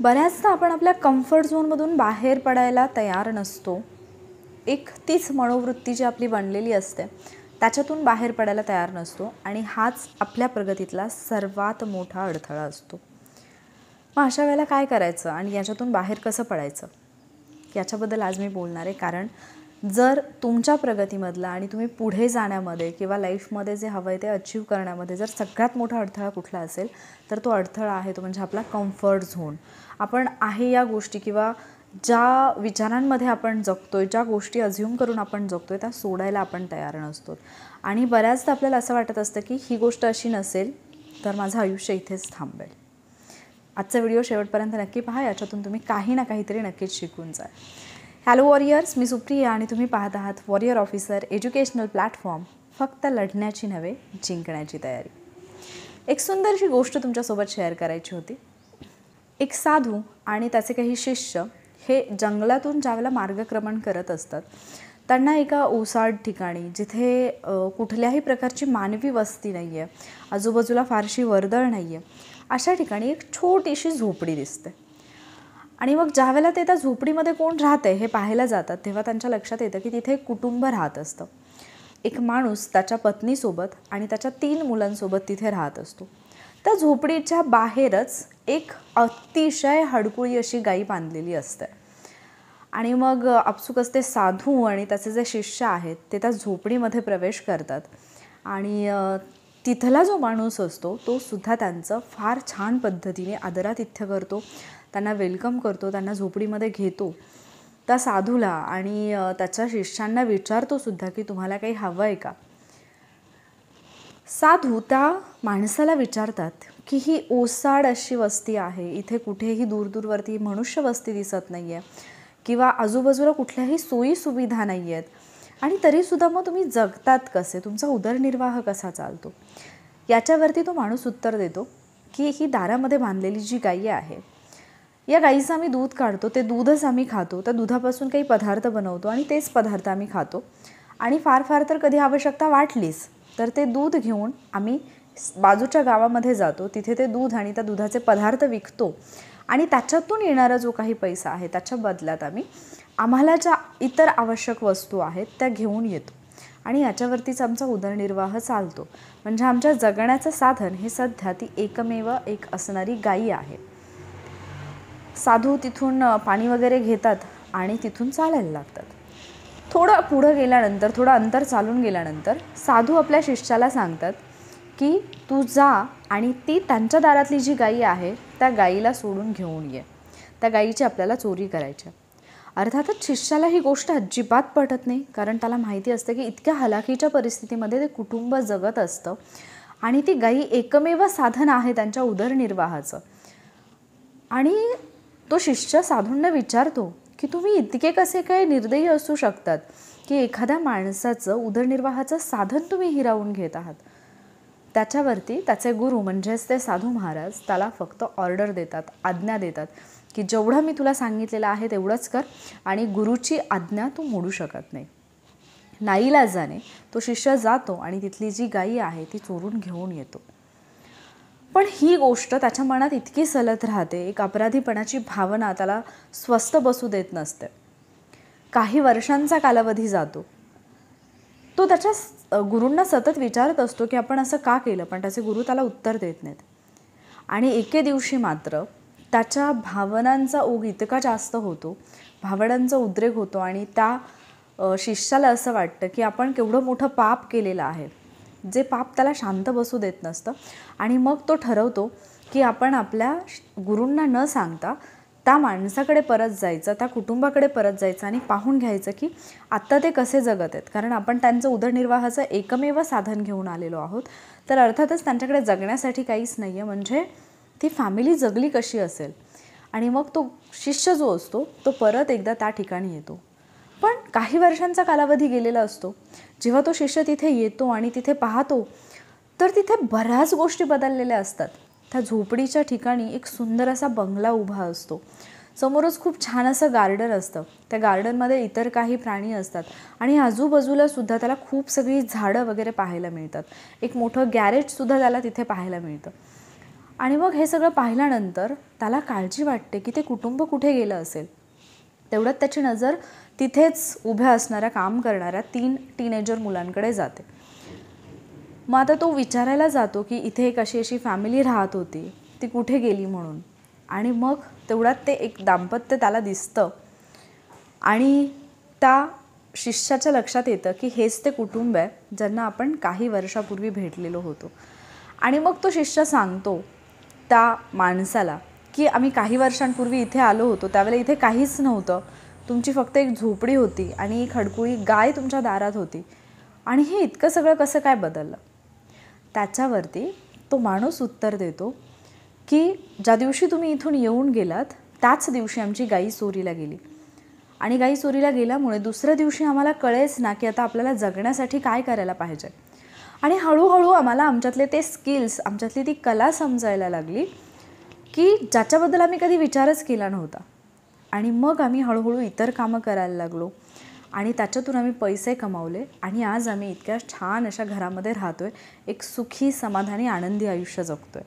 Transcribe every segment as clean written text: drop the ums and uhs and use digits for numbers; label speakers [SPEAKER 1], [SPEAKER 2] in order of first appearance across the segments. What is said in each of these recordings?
[SPEAKER 1] बऱ्याचदा आपण आपल्या कम्फर्ट झोनमधून बाहेर पडायला तयार नसतो. एक तीच मनोवृत्ती जी आपली बनलेली असते त्याच्यातून बाहेर पडायला तयार नसतो आणि हाच आपल्या प्रगतीतला सर्वात मोठा अडथळा असतो. मग अशा वेळेला काय करायचं आणि याच्यातून बाहेर कसं पडायचं याच्याबद्दल आज मी बोलणार आहे. कारण जर तुमच्या प्रगतीमधला आणि तुम्ही पुढे जाण्यामध्ये किंवा लाईफमध्ये जे हवं आहे ते अचीव करण्यामध्ये जर सगळ्यात मोठा अडथळा कुठला असेल तर तो अडथळा आहे तो म्हणजे आपला कम्फर्ट झोन. आपण आहे या गोष्टी किंवा ज्या विचारांमध्ये आपण जगतोय, ज्या गोष्टी अझ्युम करून आपण जगतोय त्या सोडायला आपण तयार नसतो. आणि बऱ्याचदा आपल्याला असं वाटत असतं की ही गोष्ट अशी नसेल तर माझं आयुष्य इथेच थांबेल. आजचा व्हिडिओ शेवटपर्यंत नक्की पहा, याच्यातून तुम्ही काही ना काहीतरी नक्कीच शिकून जाल. हॅलो वॉरियर्स, मी सुप्रिया आणि तुम्ही पाहत आहात वॉरियर ऑफिसर एज्युकेशनल प्लॅटफॉर्म. फक्त लढण्याची नव्हे, जिंकण्याची तयारी. एक सुंदरशी गोष्ट तुमच्यासोबत शेअर करायची होती. एक साधू आणि त्याचे काही शिष्य हे जंगलातून ज्यावेळेला मार्गक्रमण करत असतात त्यांना एका ओसाड ठिकाणी जिथे कुठल्याही प्रकारची मानवी वस्ती नाही आहे, आजूबाजूला फारशी वर्दळ नाही आहे, अशा ठिकाणी एक छोटीशी झोपडी दिसते. आणि मग ज्यावेळेला ते त्या झोपडीमध्ये कोण राहते हे पाहायला जातात तेव्हा त्यांच्या लक्षात येतं की तिथे एक कुटुंब राहत असतं. एक माणूस त्याच्या पत्नीसोबत आणि त्याच्या 3 मुलांसोबत तिथे राहत असतो. त्या झोपडीच्या बाहेरच एक अतिशय हडकुळी अशी गाई बांधलेली असते. आणि मग आपसुकच ते साधू आणि त्याचे जे शिष्य आहेत ते त्या झोपडीमध्ये प्रवेश करतात. आणि तिथला जो माणूस असतो तो सुद्धा त्यांचं फार छान पद्धतीने आदरातिथ्य करतो, त्यांना वेलकम करतो, त्यांना झोपडीमध्ये घेतो. त्या साधूला आणि त्याच्या शिष्यांना विचारतो सुद्धा की तुम्हाला काही हवं आहे का. साधू त्या माणसाला विचारतात की ही ओसाड अशी वस्ती आहे, इथे कुठेही दूरवरती मनुष्य वस्ती दिसत नाही आहे किंवा आजूबाजूला कुठल्याही सोयी सुविधा नाही आहेत, आणि तरीसुद्धा मग तुम्ही जगतात कसे, तुमचा उदरनिर्वाह कसा चालतो. याच्यावरती तो माणूस उत्तर देतो की ही दारामध्ये बांधलेली जी गाई आहे या गाईचं आम्ही दूध काढतो, ते दूधच आम्ही खातो, त्या दुधापासून काही पदार्थ बनवतो आणि तेच पदार्थ आम्ही खातो. आणि फार फार तर कधी आवश्यकता वाटलीच तर ते दूध घेऊन आम्ही बाजूच्या गावामध्ये जातो, तिथे ते दूध आणि त्या दुधाचे पदार्थ विकतो आणि त्याच्यातून येणारा जो काही पैसा आहे त्याच्या बदल्यात आम्हाला ज्या इतर आवश्यक वस्तू आहेत त्या घेऊन येतो आणि याच्यावरतीच आमचा उदरनिर्वाह चालतो. म्हणजे आमच्या जगण्याचं साधन हे सध्या ती एकमेव एक असणारी गाई आहे. साधू तिथून पाणी वगैरे घेतात आणि तिथून चालायला लागतात. थोडं पुढं गेल्यानंतर, थोडं अंतर चालून गेल्यानंतर साधू आपल्या शिष्याला सांगतात की तू जा आणि ती त्यांच्या दारातली जी गाई आहे त्या गाईला सोडून घेऊन ये, त्या गाईची आपल्याला चोरी करायची. अर्थातच शिष्याला ही गोष्ट अजिबात पटत नाही, कारण त्याला माहिती असतं की इतक्या हलाखीच्या परिस्थितीमध्ये ते कुटुंब जगत असतं आणि ती गाई एकमेव साधन आहे त्यांच्या उदरनिर्वाहाचं. आणि तो शिष्य साधूंना विचारतो की तुम्ही इतके कसे काय निर्दयी असू शकतात की एखाद्या माणसाचं उदरनिर्वाहाचं साधन तुम्ही हिरावून घेत आहात. त्याच्यावरती त्याचे गुरु म्हणजेच ते साधू महाराज त्याला फक्त ऑर्डर देतात, आज्ञा देतात की जेवढं मी तुला सांगितलेलं आहे तेवढंच कर आणि गुरुची आज्ञा तू मोडू शकत नाही. नाईलाजाने तो शिष्य जातो आणि तिथली जी गाई आहे ती चोरून घेऊन येतो. पण ही गोष्ट त्याच्या मनात इतकी सलत राहते, एक अपराधीपणाची भावना त्याला स्वस्थ बसू देत नसते. काही वर्षांचा कालावधी जातो. तो त्याच्या गुरूंना सतत विचारत असतो की आपण असं का केलं, पण त्याचे गुरु त्याला उत्तर देत नाहीत. आणि एके दिवशी मात्र त्याच्या भावनांचा ओघ इतका जास्त होतो, भावनांचा उद्रेक होतो आणि त्या शिष्याला असं वाटतं की आपण केवढं मोठं पाप केलेलं आहे, जे पाप त्याला शांत बसू देत नसतं. आणि मग तो ठरवतो की आपण आपल्या गुरूंना न सांगता त्या माणसाकडे परत जायचं, त्या कुटुंबाकडे परत जायचं आणि पाहून घ्यायचं की आत्ता ते कसे जगत आहेत. कारण आपण त्यांचं उदरनिर्वाहाचं एकमेव साधन घेऊन आलेलो आहोत, तर अर्थातच त्यांच्याकडे जगण्यासाठी काहीच नाही आहे. म्हणजे ती फॅमिली जगली कशी असेल. आणि मग तो शिष्य जो असतो तो परत एकदा त्या ठिकाणी येतो. पण काही वर्षांचा कालावधी गेलेला असतो. जेव्हा तो शिष्य तिथे येतो आणि तिथे पाहतो तर तिथे बऱ्याच गोष्टी बदललेल्या असतात. त्या झोपडीच्या ठिकाणी एक सुंदर असा बंगला उभा असतो. समोरच खूप छान असं गार्डन असतं. त्या गार्डनमध्ये इतर काही प्राणी असतात आणि आजूबाजूला सुद्धा त्याला खूप सगळी झाडं वगैरे पाहायला मिळतात. एक मोठं गॅरेजसुद्धा त्याला तिथे पाहायला मिळतं. आणि मग हे सगळं पाहिल्यानंतर त्याला काळजी वाटते की ते कुटुंब कुठे गेलं असेल. तेवढ्यात त्याची नजर तिथेच उभ्या असणाऱ्या काम करणाऱ्या 3 टीनेजर मुलांकडे जाते. मग आता तो विचारायला जातो की इथे एक अशी फॅमिली राहत होती, ती कुठे गेली म्हणून. आणि मग तेवढ्यात ते एक दाम्पत्य त्याला दिसतं आणि त्या शिष्याच्या लक्षात येतं की हेच ते कुटुंब आहे ज्यांना आपण काही वर्षापूर्वी भेटलेलो होतो. आणि मग तो शिष्य सांगतो त्या माणसाला की आम्ही काही वर्षांपूर्वी इथे आलो होतो, त्यावेळेला इथे काहीच नव्हतं, तुमची फक्त एक झोपडी होती आणि एक खडकुळी गाय तुमच्या दारात होती, आणि हे इतकं सगळं कसं काय बदललं. त्याच्यावरती तो माणूस उत्तर देतो की ज्या दिवशी तुम्ही इथून येऊन गेलात त्याच दिवशी आमची गाई चोरीला गेली, आणि गाई चोरीला गेल्यामुळे दुसऱ्या दिवशी आम्हाला कळेच ना की आता आपल्याला जगण्यासाठी काय करायला पाहिजे. आणि हळूहळू आम्हाला आमच्यातले ते स्किल्स, आमच्यातली ती कला समजायला लागली की ज्याच्याबद्दल आम्ही कधी विचारच केला नव्हता. आणि मग आम्ही हळूहळू इतर कामं करायला लागलो आणि त्याच्यातून आम्ही पैसे कमावले आणि आज आम्ही इतक्या छान अशा घरामध्ये राहतोय, एक सुखी समाधानी आनंदी आयुष्य जगतोय.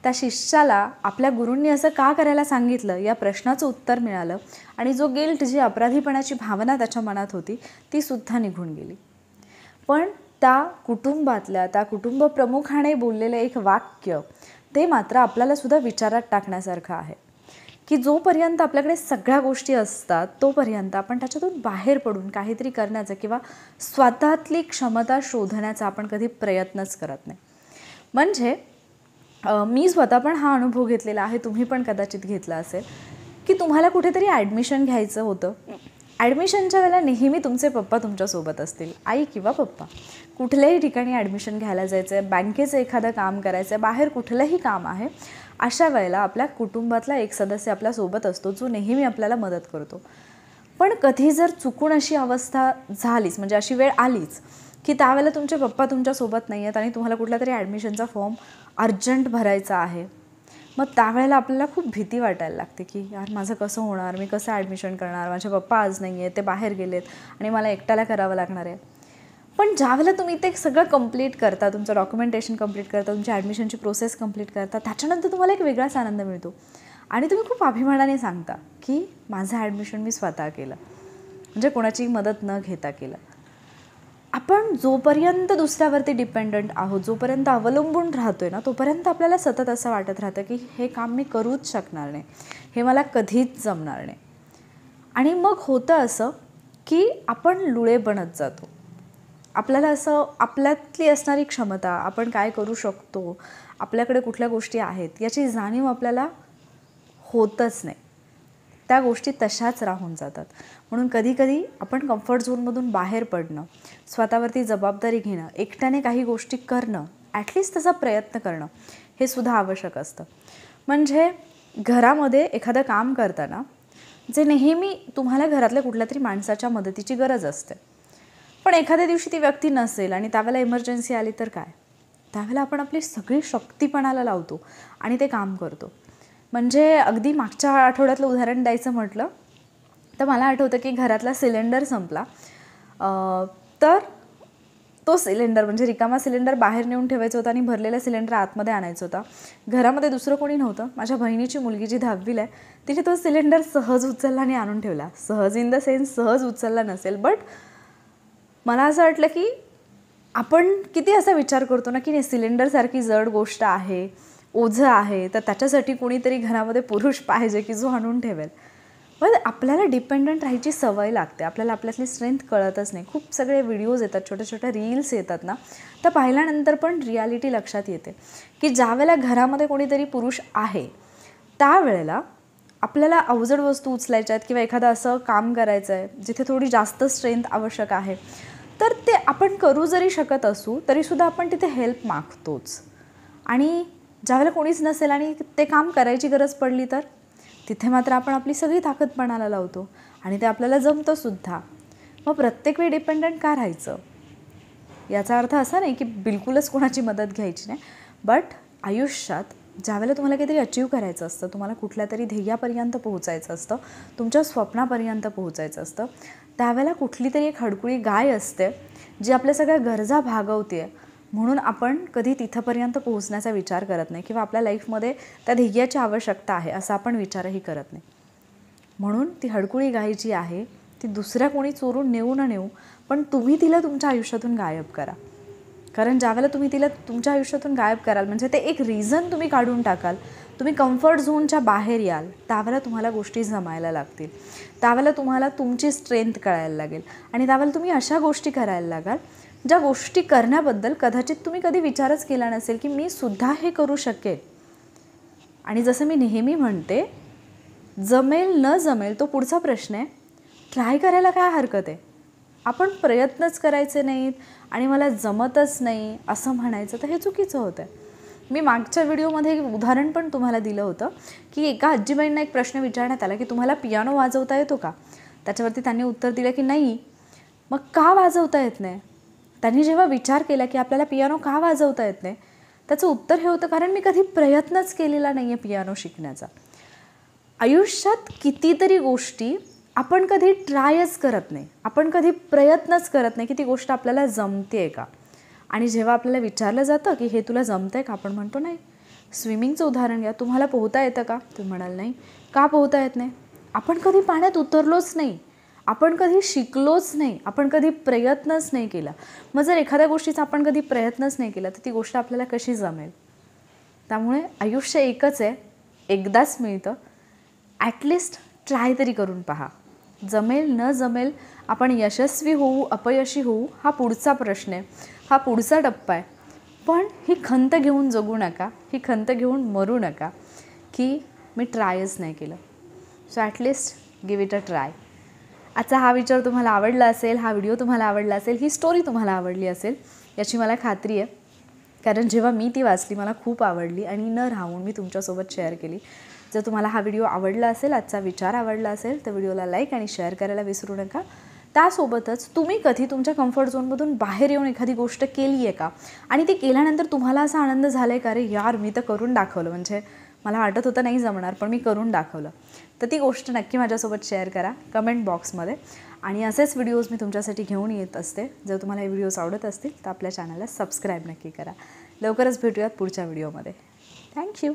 [SPEAKER 1] त्या शिष्याला आपल्या गुरूंनी असं का करायला सांगितलं या प्रश्नाचं उत्तर मिळालं आणि जो गिल्ट, जी अपराधीपणाची भावना त्याच्या मनात होती ती सुद्धा निघून गेली. पण त्या कुटुंबातल्या त्या कुटुंब प्रमुखाने बोललेलं एक वाक्य ते मात्र आपल्याला सुद्धा विचारात टाकण्यासारखं आहे की जोपर्यंत आपल्याकडे सगळ्या गोष्टी असतात तोपर्यंत आपण त्याच्यातून बाहेर पडून काहीतरी करण्याचा किंवा स्वतःतली क्षमता शोधण्याचा आपण कधी प्रयत्नच करत नाही. म्हणजे मी स्वतः पण हा अनुभव घेतलेला आहे, तुम्ही पण कदाचित घेतला असेल की तुम्हाला कुठेतरी ॲडमिशन घ्यायचं होतं. ॲडमिशनच्या वेळेला नेहमी तुमचे पप्पा तुमच्यासोबत असतील, आई किंवा पप्पा. कुठल्याही ठिकाणी ॲडमिशन घ्यायला जायचं आहे, बँकेचं एखादं काम करायचं आहे, बाहेर कुठलंही काम आहे, अशा वेळेला आपल्या कुटुंबातला एक सदस्य आपल्यासोबत असतो जो नेहमी आपल्याला मदत करतो. पण कधी जर चुकून अशी अवस्था झालीच, म्हणजे अशी वेळ आलीच की त्यावेळेला तुमचे पप्पा तुमच्यासोबत नाही आहेत आणि तुम्हाला कुठला तरी ॲडमिशनचा फॉर्म अर्जंट भरायचा आहे, मग त्यावेळेला आपल्याला खूप भीती वाटायला लागते की यार माझं कसं होणार, मी कसं ॲडमिशन करणार, माझे पप्पा आज नाही आहेत, ते बाहेर गेलेत आणि मला एकट्याला करावं लागणार आहे. पण ज्यावेळेला तुम्ही ते सगळं कंप्लीट करता, तुमचं डॉक्युमेंटेशन कंप्लीट करता, तुमची ॲडमिशनची प्रोसेस कंप्लीट करता, त्याच्यानंतर तुम्हाला एक वेगळाच आनंद मिळतो आणि तुम्ही खूप अभिमानाने सांगता की माझं ॲडमिशन मी स्वतः केलं, म्हणजे कोणाची मदत न घेता केलं. आपण जोपर्यंत दुसऱ्यावरती डिपेंडंट आहोत, जोपर्यंत अवलंबून राहतोय ना, तोपर्यंत आपल्याला सतत असं वाटत राहतं की हे काम मी करूच शकणार नाही, हे मला कधीच जमणार नाही. आणि मग होतं असं की आपण लुळे बनत जातो. आपल्याला असं आपल्यातली असणारी क्षमता, आपण काय करू शकतो, आपल्याकडे कुठल्या गोष्टी आहेत याची जाणीव आपल्याला होतच नाही. त्या गोष्टी तशाच राहून जातात. म्हणून कधीकधी आपण कम्फर्ट झोनमधून बाहेर पडणं, स्वतःवरती जबाबदारी घेणं, एकट्याने काही गोष्टी करणं, ॲटलिस्ट त्याचा प्रयत्न करणं हे सुद्धा आवश्यक असतं. म्हणजे घरामध्ये एखादं काम करताना जे नेहमी तुम्हाला घरातल्या कुठल्या तरी माणसाच्या मदतीची गरज असते, पण एखाद्या दिवशी ती व्यक्ती नसेल आणि त्यावेळेला इमर्जन्सी आली तर काय, त्यावेळेला आपण आपली सगळी शक्ती पणाला लावतो आणि ते काम करतो. म्हणजे अगदी मागच्या आठवड्यातलं उदाहरण द्यायचं म्हटलं तर मला आठवतं की घरातला सिलेंडर संपला, तर तो सिलेंडर म्हणजे रिकामा सिलेंडर बाहेर नेऊन ठेवायचा होता आणि भरलेला सिलेंडर आतमध्ये आणायचा होता. घरामध्ये दुसरं कोणी नव्हतं. माझ्या बहिणीची मुलगी जी 10वीला आहे तिने तो सिलेंडर सहज उचलला आणि आणून ठेवला. सहज इन द सेन्स सहज उचलला नसेल, बट मला असं वाटलं की आपण किती असा विचार करतो ना की सिलेंडरसारखी जड गोष्ट आहे, ओझं आहे, तर त्याच्यासाठी कोणीतरी घरामध्ये पुरुष पाहिजे की जो आणून ठेवेल. पण आपल्याला डिपेंडंट राहायची सवय लागते, आपल्याला आपल्यातली स्ट्रेंथ कळतच नाही. खूप सगळे व्हिडिओज येतात, छोट्या छोट्या रील्स येतात ना, तर पाहिल्यानंतर पण रियालिटी लक्षात येते की ज्यावेळेला घरामध्ये कोणीतरी पुरुष आहे त्यावेळेला आपल्याला अवजड वस्तू उचलायच्या आहेत किंवा एखादं असं काम करायचं आहे जिथे थोडी जास्त स्ट्रेंथ आवश्यक आहे, तर ते आपण करू जरी शकत असू तरीसुद्धा आपण तिथे हेल्प मागतोच. आणि ज्यावेळेला कोणीच नसेल आणि ते काम करायची गरज पडली तर तिथे मात्र आपण आपली सगळी ताकद पणाला लावतो आणि ते आपल्याला जमतं सुद्धा. मग प्रत्येक वेळी डिपेंडंट का राहायचं? याचा अर्थ असा नाही की बिलकुलच कोणाची मदत घ्यायची नाही, बट आयुष्यात ज्यावेळेला तुम्हाला काहीतरी अचीव करायचं असतं, तुम्हाला कुठल्या तरी ध्येयापर्यंत पोहोचायचं असतं, तुमच्या स्वप्नापर्यंत पोहोचायचं असतं, त्यावेळेला कुठली तरी एक हडकुळी गाय असते जी आपल्या सगळ्या गरजा भागवते, म्हणून आपण कधी तिथंपर्यंत पोहोचण्याचा विचार करत नाही किंवा आपल्या लाईफमध्ये त्या ध्येयाची आवश्यकता आहे असा आपण विचारही करत नाही. म्हणून ती हडकुळी गाय जी आहे ती दुसऱ्या कोणी चोरून नेऊ न नेऊ, पण तुम्ही तिला तुमच्या आयुष्यातून गायब करा. कारण ज्यावेळेला तुम्ही तिला तुमच्या आयुष्यातून गायब कराल, म्हणजे ते एक रिझन तुम्ही काढून टाकाल, तुम्ही कम्फर्ट झोनच्या बाहेर याल, त्यावेळेला तुम्हाला गोष्टी जमायला लागतील, त्यावेळेला तुम्हाला तुमची स्ट्रेंथ कळायला लागेल आणि त्यावेळेला तुम्ही अशा गोष्टी करायला लागाल ज्या गोष्टी करण्याबद्दल कदाचित तुम्ही कधी विचारच केला नसेल की मी सुद्धा हे करू शकेल. आणि जसं मी नेहमी म्हणते, जमेल न जमेल तो पुढचा प्रश्न आहे. ट्राय करायला काय हरकत आहे? आपण प्रयत्नच करायचे नाहीत आणि मला जमतच नाही असं म्हणायचं तर हे चुकीचं होतं आहे. मी मागच्या व्हिडिओमध्ये एक उदाहरण पण तुम्हाला दिलं होतं की एका आजीबाईंना एक प्रश्न विचारण्यात आला की तुम्हाला पियानो वाजवता येतो का? त्याच्यावरती त्यांनी उत्तर दिलं की नाही. मग का वाजवता येत नाही? त्यांनी जेव्हा विचार केला की आपल्याला पियानो का वाजवता येत नाही, त्याचं उत्तर हे होतं कारण मी कधी प्रयत्नच केलेला नाही आहे पियानो शिकण्याचा. आयुष्यात कितीतरी गोष्टी आपण कधी ट्रायच करत नाही, आपण कधी प्रयत्नच करत नाही की ती गोष्ट आपल्याला जमते आहे का. आणि जेव्हा आपल्याला विचारलं जातं की हे तुला जमतं आहे का, आपण म्हणतो नाही. स्विमिंगचं उदाहरण घ्या, तुम्हाला पोहता येतं का? तुम्ही म्हणाल नाही. का पोहता येत नाही? आपण कधी पाण्यात उतरलोच नाही, आपण कधी शिकलोच नाही, आपण कधी प्रयत्नच नाही केला. मग जर एखाद्या गोष्टीचा आपण कधी प्रयत्नच नाही केला तर ती गोष्ट आपल्याला कशी जमेल? त्यामुळे आयुष्य एकच आहे, एकदाच मिळतं. ॲटलिस्ट ट्राय तरी करून पहा. जमेल न जमेल, आपण यशस्वी होऊ अपयशी होऊ हा पुढचा प्रश्न आहे, हा पुढचा टप्पा आहे. पण ही खंत घेऊन जगू नका, ही खंत घेऊन मरू नका की मी ट्रायच नाही केलं. So at least give it a try. आजचा हा विचार तुम्हाला आवडला असेल, हा व्हिडिओ तुम्हाला आवडला असेल, ही स्टोरी तुम्हाला आवडली असेल याची मला खात्री आहे. कारण जेव्हा मी ती वाचली मला खूप आवडली आणि न राहून मी तुमच्यासोबत शेअर केली. जर तुम्हाला हा व्हिडिओ आवडला असेल, आजचा विचार आवडला असेल तर व्हिडिओला लाईक आणि शेअर करायला विसरू नका. त्यासोबतच तुम्ही कधी तुमच्या कम्फर्ट झोनमधून बाहेर येऊन एखादी गोष्ट केली आहे का आणि ती केल्यानंतर तुम्हाला असा आनंद झाला आहे का, अरे यार मी तर करून दाखवलं, म्हणजे मला वाटत होतं नाही जमणार पण मी करून दाखवलं, तर ती गोष्ट नक्की माझ्यासोबत शेअर करा कमेंट बॉक्समध्ये. आणि असेच व्हिडिओज मी तुमच्यासाठी घेऊन येत असते. जर तुम्हाला हे व्हिडिओज आवडत असतील तर आपल्या चॅनलला सबस्क्राईब नक्की करा. लवकरच भेटूयात पुढच्या व्हिडिओमध्ये. थँक्यू.